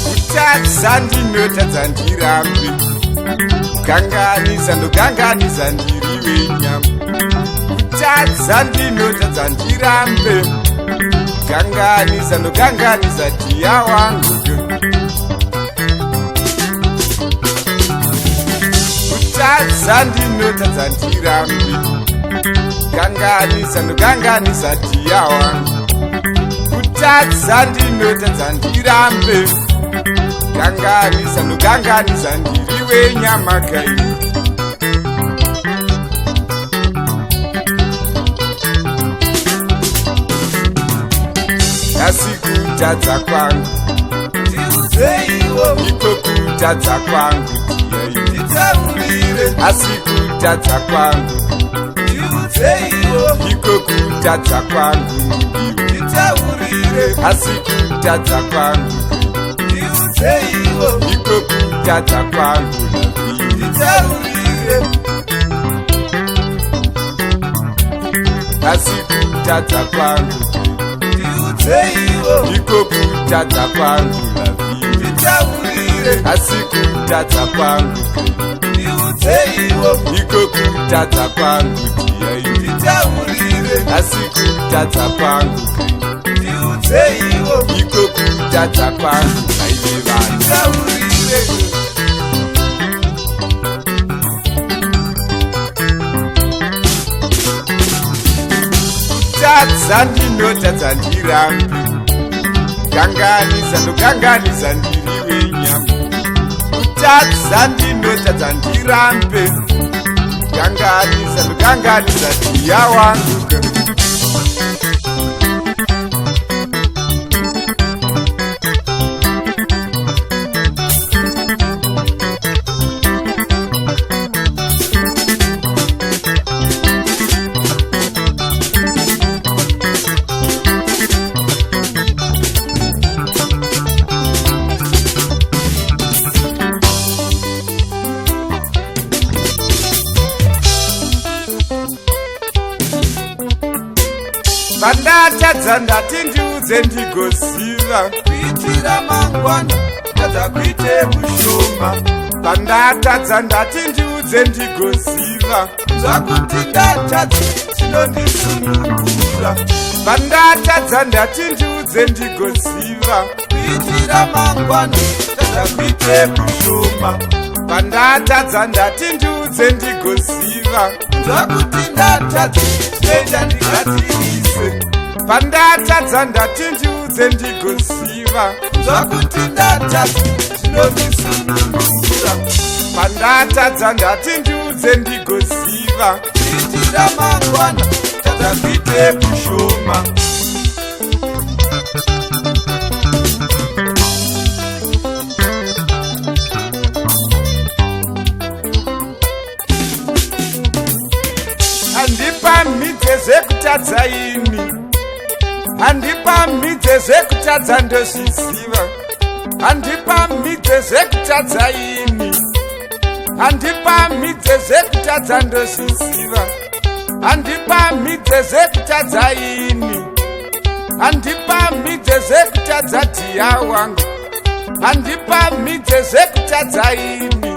Kutadza ndinotadza ndirambe, kukanganisa ndokanganisa ndiriwe nyama. Kutadza ndinotadza ndirambe, kukanganisa ndokanganisa dhiya wangu. Kutadza ndinotadza ndirambe, kukanganisa ndokanganisa dhiya wangu. Kutadza ndinotadza ndirambe, kukanganisa ndokanganisa ndiriwe nyama kai. Asi kutadza kwangu ndiuzeiwo, iko kutadza kwangu nditaurire. Asi kutadza kwangu ndiuzeiwo, iko kutadza kwangu nditaurire. Asi kutadza kwangu ndiuzeiwo, iko kutadza kwangu nditaurire. Asi kutadza kwangu ndiuzeiwo, iko kutadza kwangu nditaurire. Asi kutadza kwangu ndiuzeiwo, iko kutadza kwangu nditaurire. Asi kutadza kwangu ndiuzeiwo, iko kutadza kwangu nditaurire. Kutadza ndinotadza ndirambe, kukanganisa ndokanganisa ndiriwe nyama. Kutadza ndinotadza ndirambe, kukanganisa ndokanganisa dhiya wangu. Pandatadza ndati ndiudze ndigoziva, kuitira mangwana tadza kuite kushoma. Pandatadza ndati ndiudze ndigoziva, zvakuti ndatadza zvinondisunungura. Pandatadza ndati ndiudze ndigoziva, kuitira mangwana tadza kuite kushoma. Pandatadza ndati ndiudze ndigoziva, zvakuti ndatadza zvinoita ndigadzirise. Pandatadza ndati ndiudze ndigoziva, zvakuti ndatadza zvinondisunungura. Pandatadza ndati ndiudze ndigoziva, kuitira mangwana tadza kuite kushoma. Handipamhidze zvekutadza ini, handipamhidze zvekutadza ndozviziva. Handipamhidze zvekutadza ini, handipamhidze zvekutadza ndozviziva. Handipamhidze zvekutadza ini, handipamhidze zvekutadza dhiya wangu. Handipamhidze zvekutadza ini,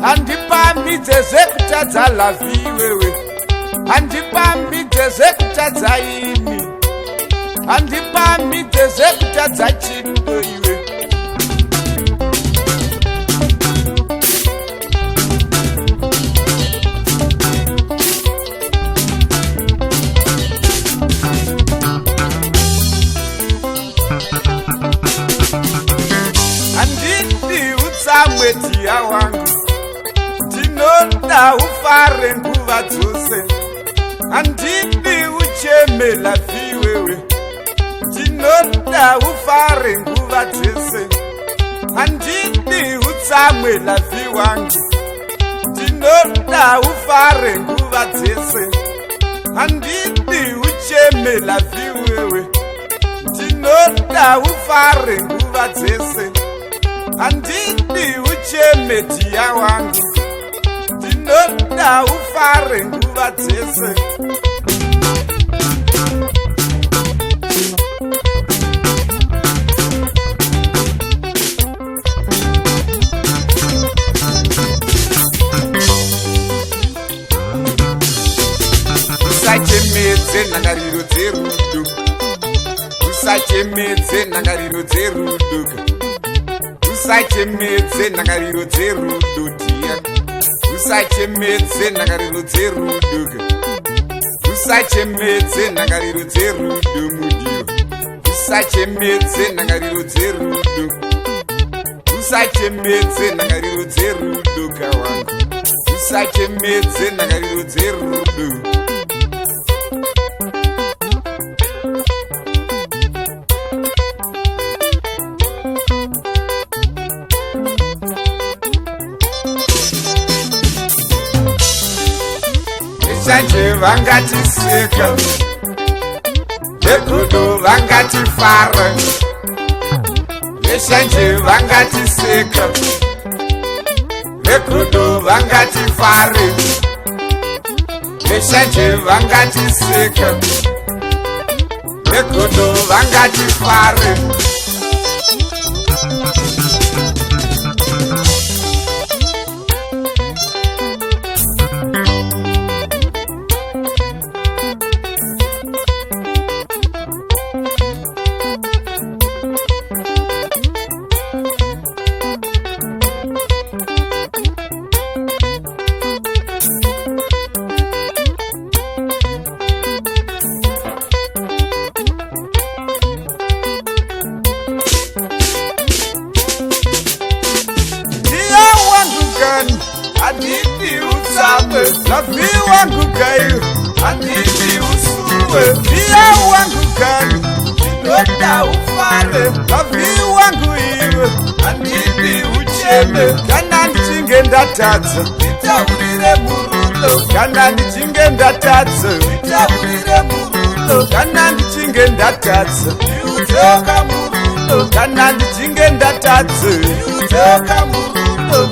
handipamhidze zvekutadza lavhi wewe. Handipamhidze zvekutadza ini, handipamhidze zvekutadza chindo iwe. Handidi utsamwe dhiya wangu, ndinoda ufare nguva dzose. Handidi ucheme lavhi wewe, ndinoda ufare nguva dzose. Handidi utsamwe lavhi wangu, ndinoda ufare nguva dzose. Handidi ucheme lavhi wewe, ndinoda ufare nguva dzose. Handidi ucheme dhiya wangu, ndinoda ufare nguva dzese. Usachemedze nhangariro dzerudo, usachemedze nhangariro dzerudo, usachemedze nhangariro dzerudo dia, usachemedze nhangariro dzerudo, usachemedze nhangariro dzerudo mudio, usachemedze nhangariro dzerudo, usachemedze nhangariro dzerudo kawangu, usachemedze nhangariro dzerudo. Veshanje vangatiseka, vekudo vangatifara. Veshanje vangatiseka, vekudo vangatifare. Veshanje vangatiseka, vekudo vangatifare. Anditi utsame, lavi wangu gayu. Anditi usuwe, dia wangu gani. Ndinoda ufare, lavi wangu iwe. Anditi ucheme, kana ndichinge ndatadza, nditaurire murudo. Kana ndichinge ndatadza, nditaurire murudo. Kana ndichinge ndatadza, ndiutoka murudo. Kana ndichinge ndatadza, ndiutoka murudo.